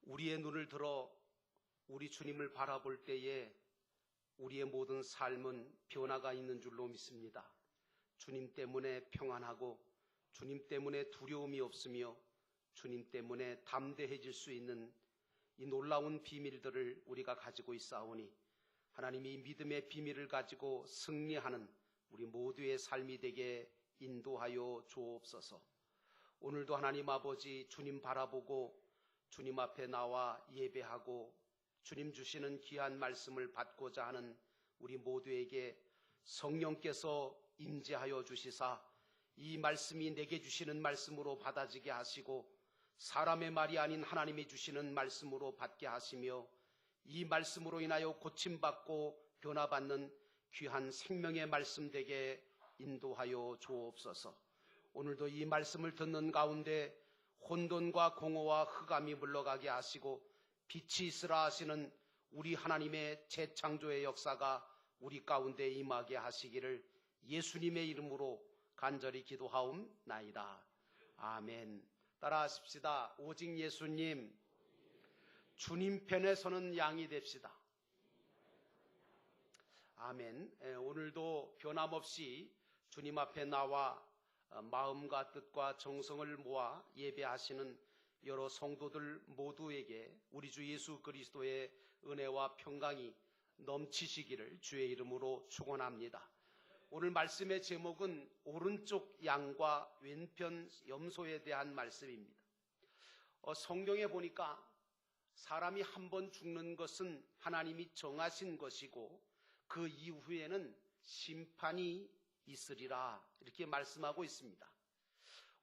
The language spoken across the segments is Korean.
우리의 눈을 들어 우리 주님을 바라볼 때에 우리의 모든 삶은 변화가 있는 줄로 믿습니다. 주님 때문에 평안하고 주님 때문에 두려움이 없으며 주님 때문에 담대해질 수 있는 이 놀라운 비밀들을 우리가 가지고 있사오니 하나님이 믿음의 비밀을 가지고 승리하는 우리 모두의 삶이 되게 인도하여 주옵소서. 오늘도 하나님 아버지 주님 바라보고 주님 앞에 나와 예배하고 주님 주시는 귀한 말씀을 받고자 하는 우리 모두에게 성령께서 임재하여 주시사 이 말씀이 내게 주시는 말씀으로 받아지게 하시고 사람의 말이 아닌 하나님이 주시는 말씀으로 받게 하시며 이 말씀으로 인하여 고침받고 변화받는 귀한 생명의 말씀 되게 인도하여 주옵소서. 오늘도 이 말씀을 듣는 가운데 혼돈과 공허와 흑암이 물러가게 하시고 빛이 있으라 하시는 우리 하나님의 재창조의 역사가 우리 가운데 임하게 하시기를 예수님의 이름으로 간절히 기도하옵나이다. 아멘. 따라하십시다. 오직 예수님, 주님 편에 서는 양이 됩시다. 아멘. 오늘도 변함없이 주님 앞에 나와 마음과 뜻과 정성을 모아 예배하시는 여러 성도들 모두에게 우리 주 예수 그리스도의 은혜와 평강이 넘치시기를 주의 이름으로 축원합니다. 오늘 말씀의 제목은 오른쪽 양과 왼편 염소에 대한 말씀입니다. 성경에 보니까 사람이 한 번 죽는 것은 하나님이 정하신 것이고 그 이후에는 심판이 있으리라 이렇게 말씀하고 있습니다.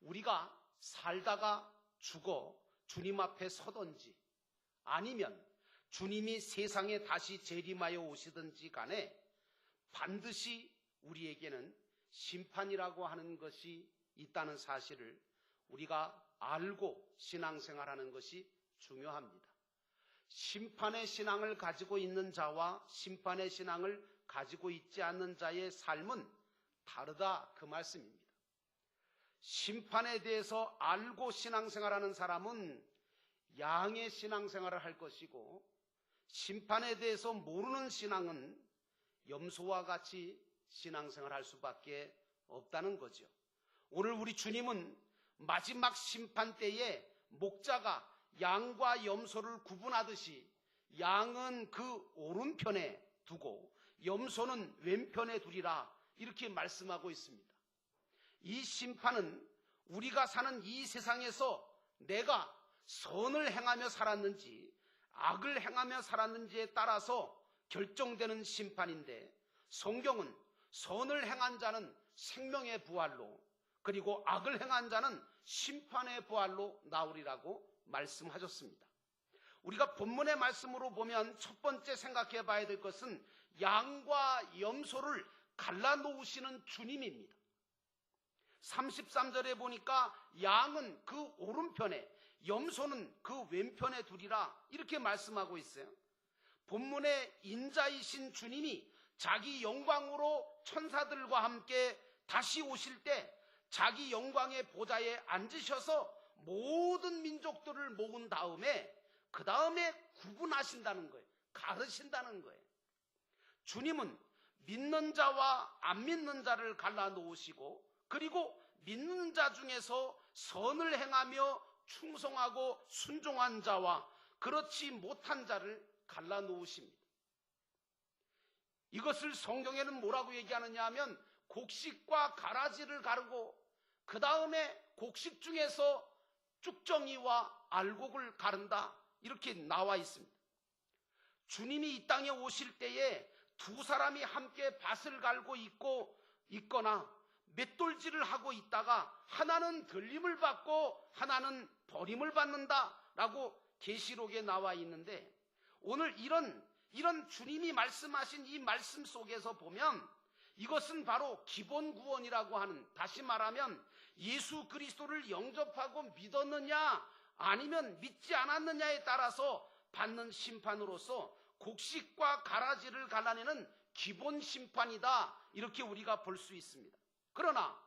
우리가 살다가 죽어 주님 앞에 서든지 아니면 주님이 세상에 다시 재림하여 오시든지 간에 반드시 우리에게는 심판이라고 하는 것이 있다는 사실을 우리가 알고 신앙생활하는 것이 중요합니다. 심판의 신앙을 가지고 있는 자와 심판의 신앙을 가지고 있지 않는 자의 삶은 다르다 그 말씀입니다. 심판에 대해서 알고 신앙생활하는 사람은 양의 신앙생활을 할 것이고 심판에 대해서 모르는 신앙은 염소와 같이 신앙생활할 수밖에 없다는 거죠. 오늘 우리 주님은 마지막 심판 때에 목자가 양과 염소를 구분하듯이 양은 그 오른편에 두고 염소는 왼편에 두리라 이렇게 말씀하고 있습니다. 이 심판은 우리가 사는 이 세상에서 내가 선을 행하며 살았는지 악을 행하며 살았는지에 따라서 결정되는 심판인데 성경은 선을 행한 자는 생명의 부활로 그리고 악을 행한 자는 심판의 부활로 나오리라고 말씀하셨습니다. 우리가 본문의 말씀으로 보면 첫 번째 생각해 봐야 될 것은 양과 염소를 갈라놓으시는 주님입니다. 33절에 보니까 양은 그 오른편에 염소는 그 왼편에 두리라 이렇게 말씀하고 있어요. 본문의 인자이신 주님이 자기 영광으로 천사들과 함께 다시 오실 때 자기 영광의 보좌에 앉으셔서 모든 민족들을 모은 다음에 그 다음에 구분하신다는 거예요. 가르신다는 거예요. 주님은 믿는 자와 안 믿는 자를 갈라놓으시고 그리고 믿는 자 중에서 선을 행하며 충성하고 순종한 자와 그렇지 못한 자를 갈라놓으십니다. 이것을 성경에는 뭐라고 얘기하느냐 하면 곡식과 가라지를 가르고 그 다음에 곡식 중에서 쭉정이와 알곡을 가른다 이렇게 나와 있습니다. 주님이 이 땅에 오실 때에 두 사람이 함께 밭을 갈고 있거나 맷돌질을 하고 있다가 하나는 들림을 받고 하나는 버림을 받는다라고 계시록에 나와 있는데 오늘 이런 주님이 말씀하신 이 말씀 속에서 보면 이것은 바로 기본 구원이라고 하는, 다시 말하면 예수 그리스도를 영접하고 믿었느냐 아니면 믿지 않았느냐에 따라서 받는 심판으로서 곡식과 가라지를 갈라내는 기본 심판이다 이렇게 우리가 볼 수 있습니다. 그러나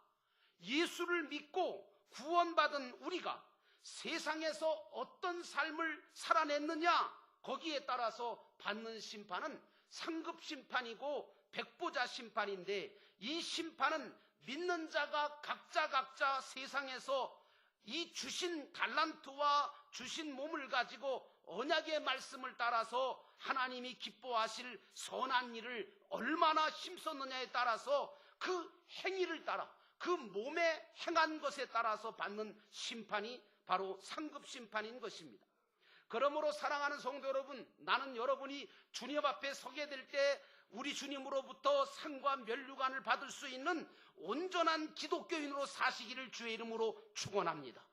예수를 믿고 구원받은 우리가 세상에서 어떤 삶을 살아냈느냐, 거기에 따라서 받는 심판은 상급 심판이고 백보자 심판인데, 이 심판은 믿는 자가 각자 세상에서 이 주신 달란트와 주신 몸을 가지고 언약의 말씀을 따라서 하나님이 기뻐하실 선한 일을 얼마나 힘썼느냐에 따라서 그 행위를 따라, 그 몸에 행한 것에 따라서 받는 심판이 바로 상급 심판인 것입니다. 그러므로 사랑하는 성도 여러분, 나는 여러분이 주님 앞에 서게 될 때 우리 주님으로부터 상과 면류관을 받을 수 있는 온전한 기독교인으로 사시기를 주의 이름으로 축원합니다.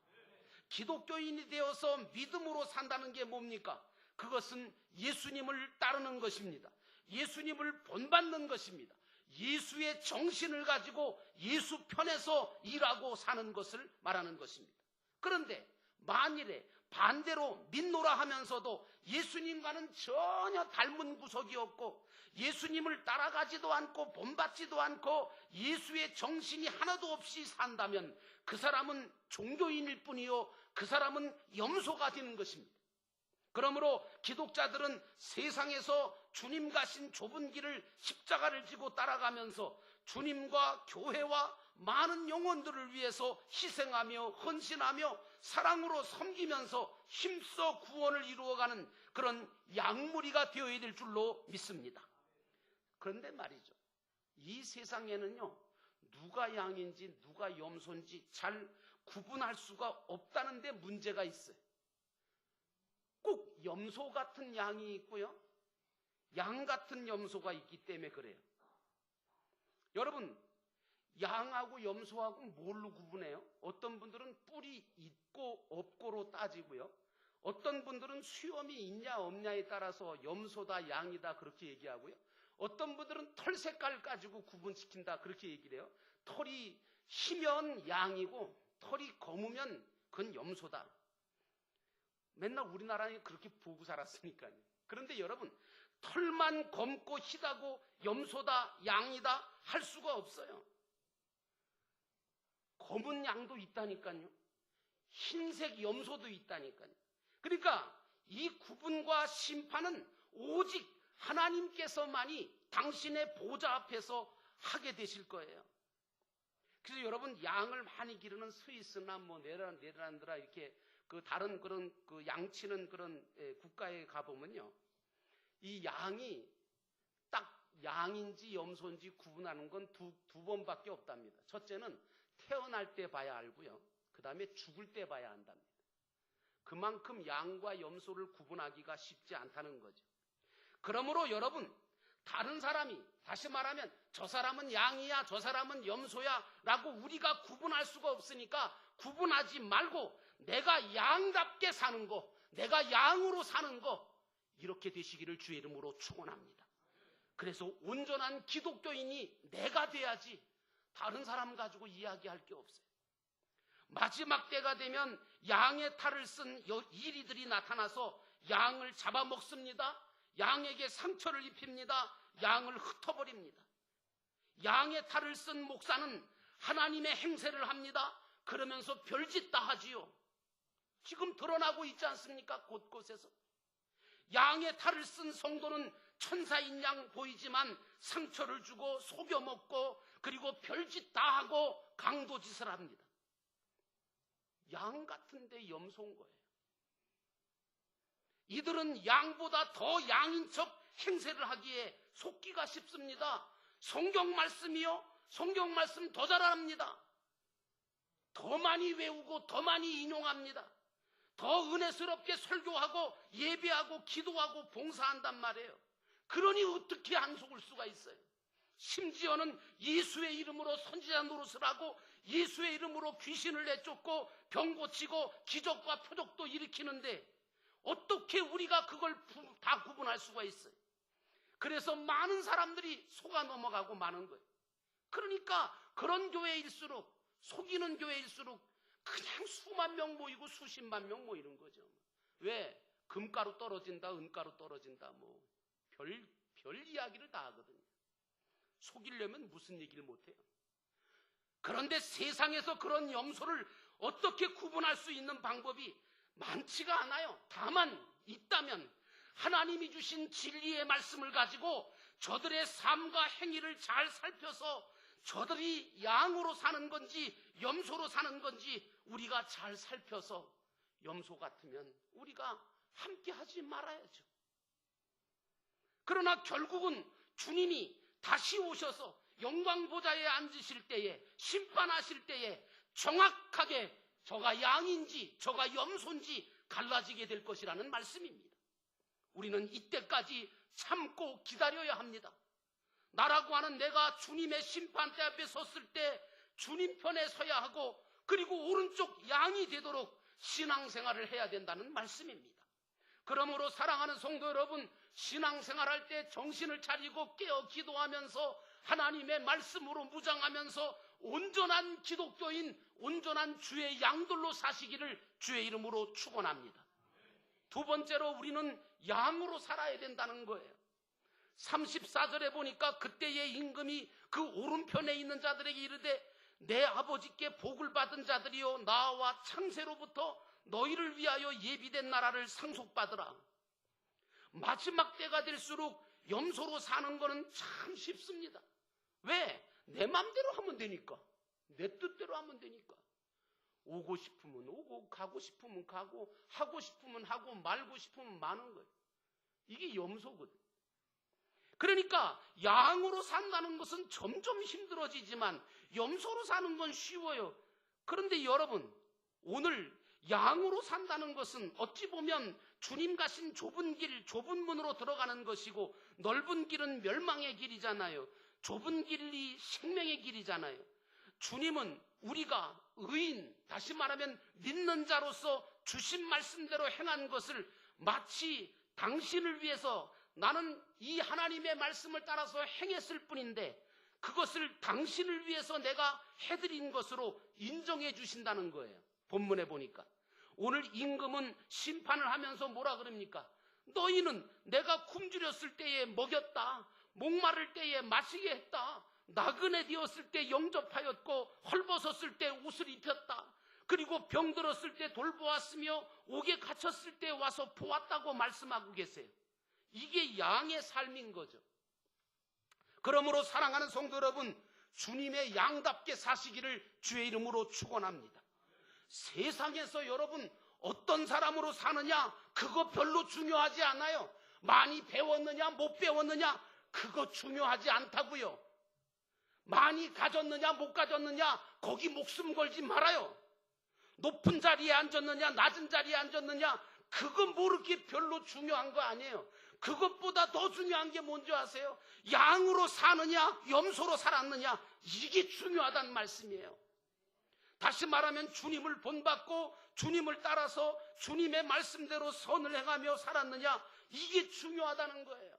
기독교인이 되어서 믿음으로 산다는 게 뭡니까? 그것은 예수님을 따르는 것입니다. 예수님을 본받는 것입니다. 예수의 정신을 가지고 예수 편에서 일하고 사는 것을 말하는 것입니다. 그런데 만일에 반대로 믿노라 하면서도 예수님과는 전혀 닮은 구석이 없고 예수님을 따라가지도 않고 본받지도 않고 예수의 정신이 하나도 없이 산다면 그 사람은 종교인일 뿐이요, 그 사람은 염소가 되는 것입니다. 그러므로 기독자들은 세상에서 주님 가신 좁은 길을, 십자가를 지고 따라가면서 주님과 교회와 많은 영혼들을 위해서 희생하며 헌신하며 사랑으로 섬기면서 힘써 구원을 이루어가는 그런 양무리가 되어야 될 줄로 믿습니다. 그런데 말이죠, 이 세상에는요, 누가 양인지 누가 염소인지 잘 구분할 수가 없다는 데 문제가 있어요. 꼭 염소 같은 양이 있고요, 양 같은 염소가 있기 때문에 그래요. 여러분, 양하고 염소하고 뭘로 구분해요? 어떤 분들은 뿔이 있고 없고로 따지고요, 어떤 분들은 수염이 있냐 없냐에 따라서 염소다 양이다 그렇게 얘기하고요, 어떤 분들은 털 색깔 가지고 구분시킨다 그렇게 얘기를 해요. 털이 희면 양이고 털이 검으면 그건 염소다. 맨날 우리나라에 그렇게 보고 살았으니까요. 그런데 여러분, 털만 검고 희다고 염소다 양이다 할 수가 없어요. 검은 양도 있다니까요. 흰색 염소도 있다니까요. 그러니까 이 구분과 심판은 오직 하나님께서만이 당신의 보좌 앞에서 하게 되실 거예요. 그래서 여러분, 양을 많이 기르는 스위스나 뭐 네덜란드라 이렇게 그 다른 그런 그 양치는 그런 국가에 가보면요, 이 양이 딱 양인지 염소인지 구분하는 건 두 번밖에 없답니다. 첫째는 태어날 때 봐야 알고요, 그 다음에 죽을 때 봐야 한답니다. 그만큼 양과 염소를 구분하기가 쉽지 않다는 거죠. 그러므로 여러분, 다른 사람이, 다시 말하면 저 사람은 양이야 저 사람은 염소야 라고 우리가 구분할 수가 없으니까 구분하지 말고 내가 양답게 사는 거, 내가 양으로 사는 거, 이렇게 되시기를 주의 이름으로 축원합니다. 그래서 온전한 기독교인이 내가 돼야지 다른 사람 가지고 이야기할 게 없어요. 마지막 때가 되면 양의 탈을 쓴 이리들이 나타나서 양을 잡아먹습니다. 양에게 상처를 입힙니다. 양을 흩어버립니다. 양의 탈을 쓴 목사는 하나님의 행세를 합니다. 그러면서 별짓 다 하지요. 지금 드러나고 있지 않습니까? 곳곳에서. 양의 탈을 쓴 성도는 천사인 양 보이지만 상처를 주고 속여먹고 그리고 별짓 다 하고 강도짓을 합니다. 양 같은데 염소인 거예요. 이들은 양보다 더 양인 척 행세를 하기에 속기가 쉽습니다. 성경 말씀이요, 성경 말씀 더 잘합니다. 더 많이 외우고 더 많이 인용합니다. 더 은혜스럽게 설교하고 예배하고 기도하고 봉사한단 말이에요. 그러니 어떻게 안 속을 수가 있어요? 심지어는 예수의 이름으로 선지자 노릇을 하고 예수의 이름으로 귀신을 내쫓고 병 고치고 기적과 표적도 일으키는데 어떻게 우리가 그걸 다 구분할 수가 있어요? 그래서 많은 사람들이 속아 넘어가고 마는 거예요. 그러니까 그런 교회일수록, 속이는 교회일수록 그냥 수만 명 모이고 수십만 명 모이는 거죠. 왜? 금가루 떨어진다, 은가루 떨어진다, 뭐 별 이야기를 다 하거든요. 속이려면 무슨 얘기를 못해요. 그런데 세상에서 그런 염소를 어떻게 구분할 수 있는 방법이 많지가 않아요. 다만 있다면 하나님이 주신 진리의 말씀을 가지고 저들의 삶과 행위를 잘 살펴서 저들이 양으로 사는 건지 염소로 사는 건지 우리가 잘 살펴서 염소 같으면 우리가 함께 하지 말아야죠. 그러나 결국은 주님이 다시 오셔서 영광 보좌에 앉으실 때에, 심판하실 때에 정확하게 저가 양인지 저가 염소인지 갈라지게 될 것이라는 말씀입니다. 우리는 이때까지 참고 기다려야 합니다. 나라고 하는 내가 주님의 심판대 앞에 섰을 때 주님 편에 서야 하고, 그리고 오른쪽 양이 되도록 신앙생활을 해야 된다는 말씀입니다. 그러므로 사랑하는 성도 여러분, 신앙생활할 때 정신을 차리고 깨어 기도하면서 하나님의 말씀으로 무장하면서 온전한 기독교인, 온전한 주의 양들로 사시기를 주의 이름으로 축원합니다. 두 번째로 우리는 양으로 살아야 된다는 거예요. 34절에 보니까 그때의 임금이 그 오른편에 있는 자들에게 이르되 내 아버지께 복을 받은 자들이여 나와 창세로부터 너희를 위하여 예비된 나라를 상속받으라. 마지막 때가 될수록 염소로 사는 거는 참 쉽습니다. 왜? 내 맘대로 하면 되니까. 내 뜻대로 하면 되니까. 오고 싶으면 오고, 가고 싶으면 가고, 하고 싶으면 하고, 말고 싶으면 마는 거예요. 이게 염소거든. 그러니까 양으로 산다는 것은 점점 힘들어지지만 염소로 사는 건 쉬워요. 그런데 여러분, 오늘 양으로 산다는 것은 어찌 보면 주님 가신 좁은 길, 좁은 문으로 들어가는 것이고, 넓은 길은 멸망의 길이잖아요. 좁은 길이 생명의 길이잖아요. 주님은 우리가 의인, 다시 말하면 믿는 자로서 주신 말씀대로 행한 것을 마치 당신을 위해서 나는 이 하나님의 말씀을 따라서 행했을 뿐인데 그것을 당신을 위해서 내가 해드린 것으로 인정해 주신다는 거예요. 본문에 보니까. 오늘 임금은 심판을 하면서 뭐라 그럽니까? 너희는 내가 굶주렸을 때에 먹였다. 목마를 때에 마시게 했다. 나그네 되었을 때 영접하였고 헐벗었을 때 옷을 입혔다. 그리고 병들었을 때 돌보았으며 옥에 갇혔을 때 와서 보았다고 말씀하고 계세요. 이게 양의 삶인 거죠. 그러므로 사랑하는 성도 여러분, 주님의 양답게 사시기를 주의 이름으로 축원합니다. 세상에서 여러분 어떤 사람으로 사느냐 그거 별로 중요하지 않아요. 많이 배웠느냐 못 배웠느냐 그거 중요하지 않다고요. 많이 가졌느냐 못 가졌느냐 거기 목숨 걸지 말아요. 높은 자리에 앉았느냐 낮은 자리에 앉았느냐 그건 모르게 별로 중요한 거 아니에요. 그것보다 더 중요한 게 뭔지 아세요? 양으로 사느냐 염소로 살았느냐 이게 중요하다는 말씀이에요. 다시 말하면 주님을 본받고 주님을 따라서 주님의 말씀대로 선을 행하며 살았느냐 이게 중요하다는 거예요.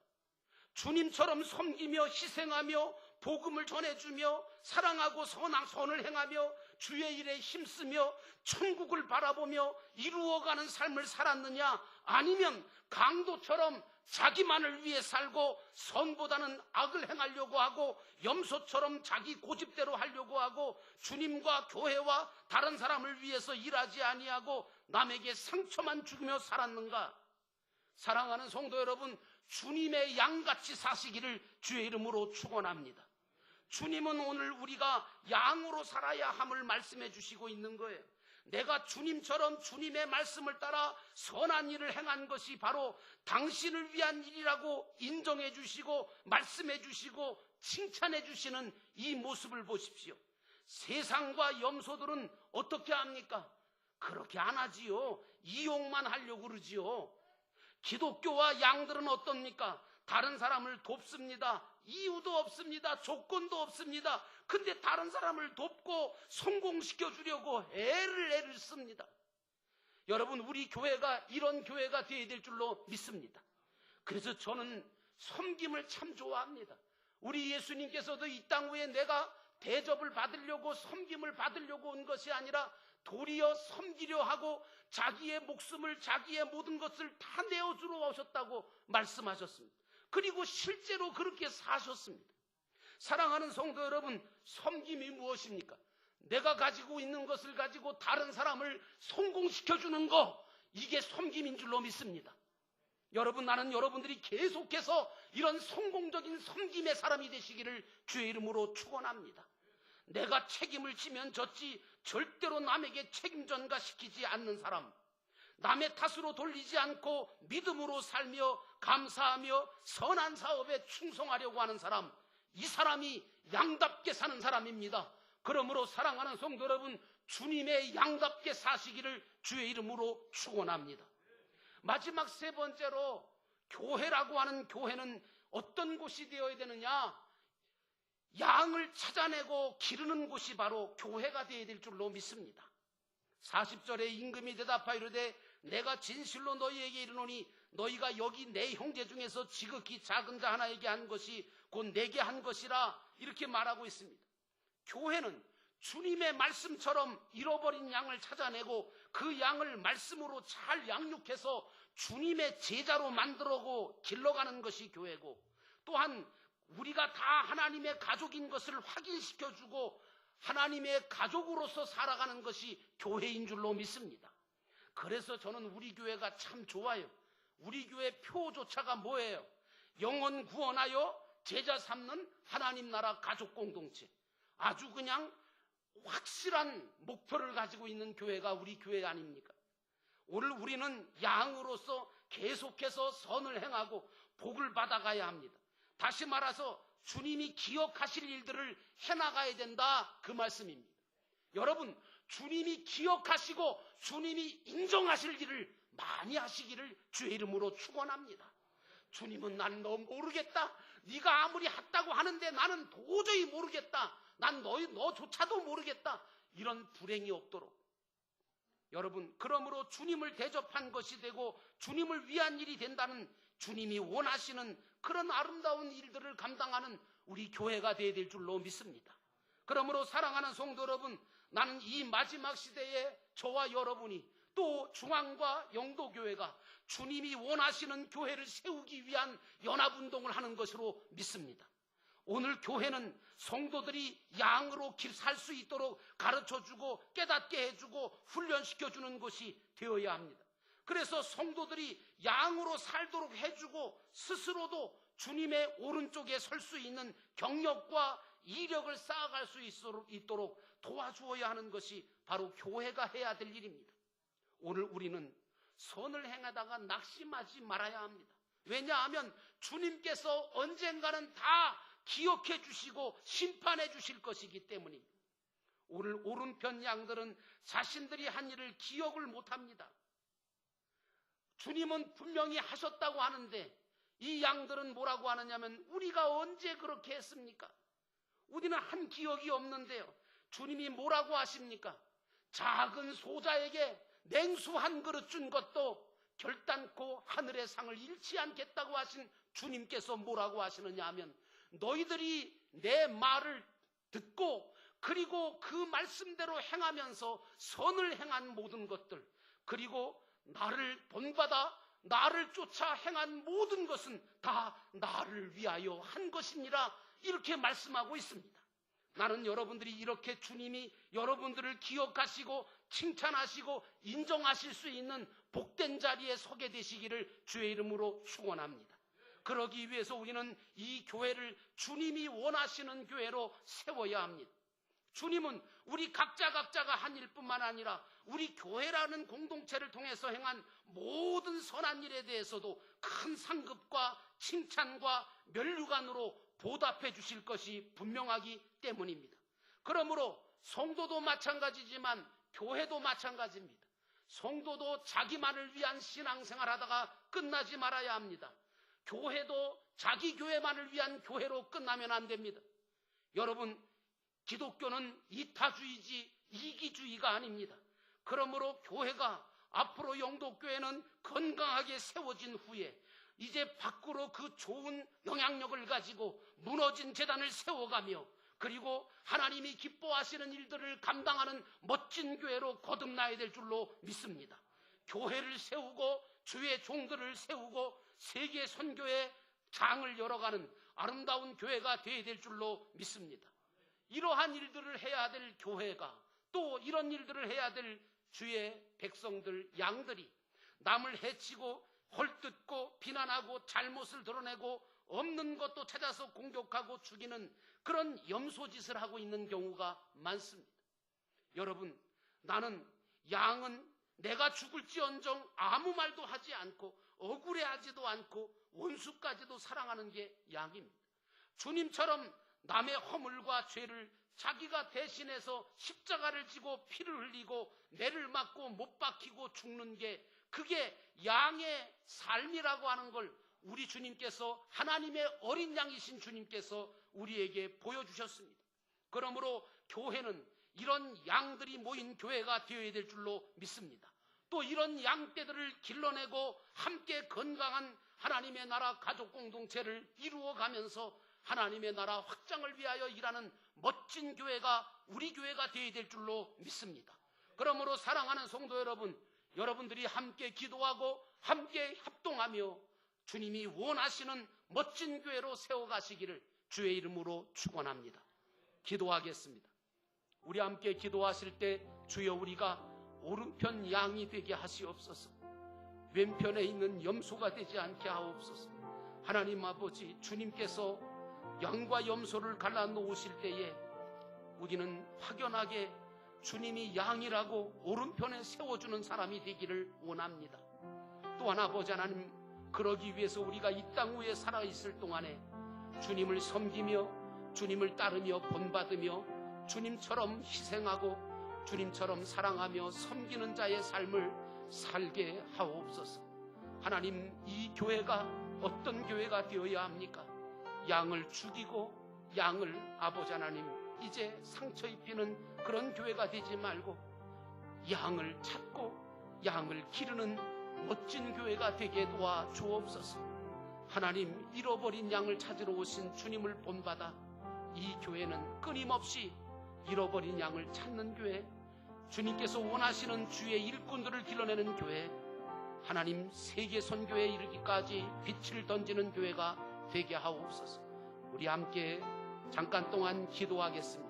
주님처럼 섬기며 희생하며 복음을 전해주며 사랑하고 선을 행하며 주의 일에 힘쓰며 천국을 바라보며 이루어가는 삶을 살았느냐 아니면 강도처럼 자기만을 위해 살고 선보다는 악을 행하려고 하고 염소처럼 자기 고집대로 하려고 하고 주님과 교회와 다른 사람을 위해서 일하지 아니하고 남에게 상처만 주며 살았는가? 사랑하는 성도 여러분, 주님의 양같이 사시기를 주의 이름으로 축원합니다. 주님은 오늘 우리가 양으로 살아야 함을 말씀해 주시고 있는 거예요. 내가 주님처럼 주님의 말씀을 따라 선한 일을 행한 것이 바로 당신을 위한 일이라고 인정해 주시고 말씀해 주시고 칭찬해 주시는 이 모습을 보십시오. 세상과 염소들은 어떻게 합니까? 그렇게 안 하지요. 이용만 하려고 그러지요. 기독교와 양들은 어떻습니까? 다른 사람을 돕습니다. 이유도 없습니다. 조건도 없습니다. 근데 다른 사람을 돕고 성공시켜 주려고 애를 씁니다. 여러분, 우리 교회가 이런 교회가 되어야 될 줄로 믿습니다. 그래서 저는 섬김을 참 좋아합니다. 우리 예수님께서도 이 땅 위에 내가 대접을 받으려고 섬김을 받으려고 온 것이 아니라 도리어 섬기려 하고 자기의 목숨을 자기의 모든 것을 다 내어주러 오셨다고 말씀하셨습니다. 그리고 실제로 그렇게 사셨습니다. 사랑하는 성도 여러분, 섬김이 무엇입니까? 내가 가지고 있는 것을 가지고 다른 사람을 성공시켜주는 거, 이게 섬김인 줄로 믿습니다. 여러분, 나는 여러분들이 계속해서 이런 성공적인 섬김의 사람이 되시기를 주의 이름으로 축원합니다. 내가 책임을 지면 졌지 절대로 남에게 책임 전가시키지 않는 사람, 남의 탓으로 돌리지 않고 믿음으로 살며 감사하며 선한 사업에 충성하려고 하는 사람, 이 사람이 양답게 사는 사람입니다. 그러므로 사랑하는 성도 여러분, 주님의 양답게 사시기를 주의 이름으로 축원합니다. 마지막 세 번째로, 교회라고 하는 교회는 어떤 곳이 되어야 되느냐? 양을 찾아내고 기르는 곳이 바로 교회가 되어야 될 줄로 믿습니다. 40절에 임금이 대답하이르되 내가 진실로 너희에게 이르노니 너희가 여기 내 형제 중에서 지극히 작은 자 하나에게 한 것이 곧 내게 한 것이라, 이렇게 말하고 있습니다. 교회는 주님의 말씀처럼 잃어버린 양을 찾아내고 그 양을 말씀으로 잘 양육해서 주님의 제자로 만들어고 길러가는 것이 교회고, 또한 우리가 다 하나님의 가족인 것을 확인시켜주고 하나님의 가족으로서 살아가는 것이 교회인 줄로 믿습니다. 그래서 저는 우리 교회가 참 좋아요. 우리 교회 표조차가 뭐예요? 영혼 구원하여 제자 삼는 하나님 나라 가족 공동체. 아주 그냥 확실한 목표를 가지고 있는 교회가 우리 교회 아닙니까? 오늘 우리는 양으로서 계속해서 선을 행하고 복을 받아가야 합니다. 다시 말해서 주님이 기억하실 일들을 해나가야 된다, 그 말씀입니다. 여러분, 주님이 기억하시고 주님이 인정하실 일을 많이 하시기를 주의 이름으로 축원합니다. 주님은 난 너 모르겠다, 네가 아무리 했다고 하는데 나는 도저히 모르겠다, 난 너조차도 모르겠다, 이런 불행이 없도록. 여러분, 그러므로 주님을 대접한 것이 되고 주님을 위한 일이 된다는, 주님이 원하시는 그런 아름다운 일들을 감당하는 우리 교회가 되어야 될 줄로 믿습니다. 그러므로 사랑하는 성도 여러분, 나는 이 마지막 시대에 저와 여러분이 또 중앙과 영도교회가 주님이 원하시는 교회를 세우기 위한 연합운동을 하는 것으로 믿습니다. 오늘 교회는 성도들이 양으로 살 수 있도록 가르쳐주고 깨닫게 해주고 훈련시켜주는 것이 되어야 합니다. 그래서 성도들이 양으로 살도록 해주고 스스로도 주님의 오른쪽에 설 수 있는 경력과 이력을 쌓아갈 수 있도록 도와주어야 하는 것이 바로 교회가 해야 될 일입니다. 오늘 우리는 선을 행하다가 낙심하지 말아야 합니다. 왜냐하면 주님께서 언젠가는 다 기억해 주시고 심판해 주실 것이기 때문입니다. 오늘 오른편 양들은 자신들이 한 일을 기억을 못합니다. 주님은 분명히 하셨다고 하는데 이 양들은 뭐라고 하느냐면, 우리가 언제 그렇게 했습니까? 우리는 한 기억이 없는데요. 주님이 뭐라고 하십니까? 작은 소자에게 냉수 한 그릇 준 것도 결단코 하늘의 상을 잃지 않겠다고 하신 주님께서 뭐라고 하시느냐 하면, 너희들이 내 말을 듣고 그리고 그 말씀대로 행하면서 선을 행한 모든 것들, 그리고 나를 본받아 나를 쫓아 행한 모든 것은 다 나를 위하여 한 것이니라, 이렇게 말씀하고 있습니다. 나는 여러분들이 이렇게 주님이 여러분들을 기억하시고 칭찬하시고 인정하실 수 있는 복된 자리에 서게 되시기를 주의 이름으로 축원합니다. 그러기 위해서 우리는 이 교회를 주님이 원하시는 교회로 세워야 합니다. 주님은 우리 각자가 한 일뿐만 아니라 우리 교회라는 공동체를 통해서 행한 모든 선한 일에 대해서도 큰 상급과 칭찬과 면류관으로 보답해 주실 것이 분명하기 때문입니다. 그러므로 성도도 마찬가지지만 교회도 마찬가지입니다. 성도도 자기만을 위한 신앙생활 하다가 끝나지 말아야 합니다. 교회도 자기 교회만을 위한 교회로 끝나면 안 됩니다. 여러분, 기독교는 이타주의지 이기주의가 아닙니다. 그러므로 교회가 앞으로 영도교회는 건강하게 세워진 후에 이제 밖으로 그 좋은 영향력을 가지고 무너진 재단을 세워가며, 그리고 하나님이 기뻐하시는 일들을 감당하는 멋진 교회로 거듭나야 될 줄로 믿습니다. 교회를 세우고 주의 종들을 세우고 세계 선교의 장을 열어가는 아름다운 교회가 되어야 될 줄로 믿습니다. 이러한 일들을 해야 될 교회가, 또 이런 일들을 해야 될 주의 백성들, 양들이 남을 해치고 헐뜯고 비난하고 잘못을 드러내고 없는 것도 찾아서 공격하고 죽이는 그런 염소짓을 하고 있는 경우가 많습니다. 여러분, 나는 양은 내가 죽을지언정 아무 말도 하지 않고 억울해하지도 않고 원수까지도 사랑하는 게 양입니다. 주님처럼 남의 허물과 죄를 자기가 대신해서 십자가를 지고 피를 흘리고 매를 맞고 못 박히고 죽는 게, 그게 양의 삶이라고 하는 걸 우리 주님께서, 하나님의 어린 양이신 주님께서 우리에게 보여주셨습니다. 그러므로 교회는 이런 양들이 모인 교회가 되어야 될 줄로 믿습니다. 또 이런 양떼들을 길러내고 함께 건강한 하나님의 나라 가족 공동체를 이루어가면서 하나님의 나라 확장을 위하여 일하는 멋진 교회가 우리 교회가 되어야 될 줄로 믿습니다. 그러므로 사랑하는 성도 여러분, 여러분들이 함께 기도하고 함께 협동하며 주님이 원하시는 멋진 교회로 세워가시기를 주의 이름으로 축원합니다. 기도하겠습니다. 우리 함께 기도하실 때 주여 우리가 오른편 양이 되게 하시옵소서. 왼편에 있는 염소가 되지 않게 하옵소서. 하나님 아버지, 주님께서 양과 염소를 갈라놓으실 때에 우리는 확연하게 주님이 양이라고 오른편에 세워주는 사람이 되기를 원합니다. 또한 아버지 하나님, 그러기 위해서 우리가 이 땅 위에 살아있을 동안에 주님을 섬기며 주님을 따르며 본받으며 주님처럼 희생하고 주님처럼 사랑하며 섬기는 자의 삶을 살게 하옵소서. 하나님, 이 교회가 어떤 교회가 되어야 합니까? 양을 죽이고 양을 아버지 하나님 이제 상처 입히는 그런 교회가 되지 말고 양을 찾고 양을 기르는 멋진 교회가 되게 도와 주옵소서. 하나님, 잃어버린 양을 찾으러 오신 주님을 본받아 이 교회는 끊임없이 잃어버린 양을 찾는 교회, 주님께서 원하시는 주의 일꾼들을 길러내는 교회, 하나님 세계 선교에 이르기까지 빛을 던지는 교회가 되게 하옵소서. 우리 함께 잠깐 동안 기도하겠습니다.